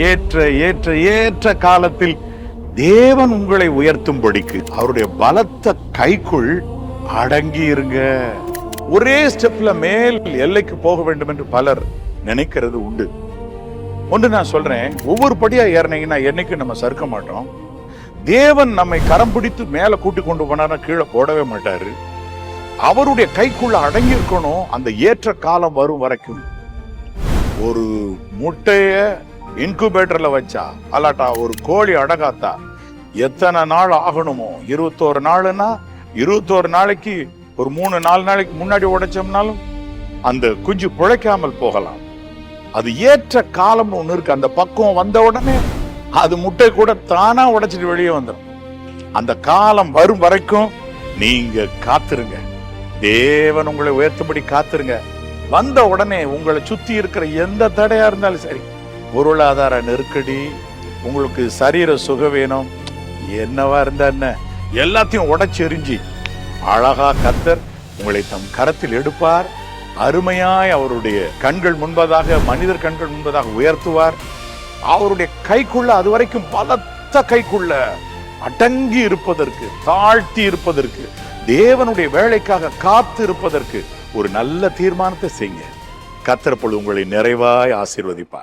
ஏற்ற ஏற்ற ஏற்ற காலத்தில் தேவன் உங்களை உயர்த்தும்படிக்கு அவருடைய பலத்த கைக்குள் அடங்கி இருங்க. ஒரே ஸ்டெப்ல மேல் எல்லைக்கு போக வேண்டும் என்று பலர் நினைக்கிறது உண்டு. ஒன்று நான் சொல்றேன், ஒவ்வொரு படியா ஏறினீங்கன்னா என்னைக்கு நம்ம சறுக்க மாட்டோம். தேவன் நம்மை கரம் பிடித்து மேல கூட்டி கொண்டு போனா கீழே போடவே மாட்டாரு. அவருடைய கைக்குள்ள அடங்கி இருக்கணும். அந்த ஏற்ற காலம் வரும் வரைக்கும் ஒரு முட்டைய இன்குபேட்டர்ல வச்சா அல்லாட்டா ஒரு கோழி அடகாத்தா எத்தனை நாள் ஆகணுமோ, 21 நாளுன்னா 21 நாளைக்கு ஒரு 3-4 நாளைக்கு முன்னாடி உடைச்சோம்னாலும் அந்த குஞ்சு பிழைக்காமல் போகலாம். அது ஏற்ற காலம்னு ஒண்ணு இருக்கு. அந்த பக்குவம் வந்த உடனே அது முட்டை கூட தானா உடைச்சிட்டு வெளியே வந்துடும். அந்த காலம் வரும் வரைக்கும் நீங்க காத்துருங்க. தேவன் உங்களை உயர்த்தும்படி காத்துருங்க. வந்த உடனே உங்களை சுத்தி இருக்கிற எந்த தடையா இருந்தாலும் சரி, பொருளாதார நெருக்கடி, உங்களுக்கு சரீர சுக வேணும், என்னவா இருந்தா என்ன, எல்லாத்தையும் உடைச்செறிஞ்சி அழகா கர்த்தர் உங்களை தம் கரத்தில் எடுப்பார். அருமையாய் அவருடைய கண்கள் முன்பதாக, மனிதர் கண்கள் முன்பதாக உயர்த்துவார். அவருடைய கைக்குள்ள அது வரைக்கும் பலத்த கைக்குள்ள அடங்கி இருப்பதற்கு, தாழ்த்தி இருப்பதற்கு, தேவனுடைய வேலைக்காக காத்து இருப்பதற்கு ஒரு நல்ல தீர்மானத்தை செய்யுங்க. கர்த்தர் பொழுது உங்களை நிறைவாய் ஆசீர்வதிப்பார்.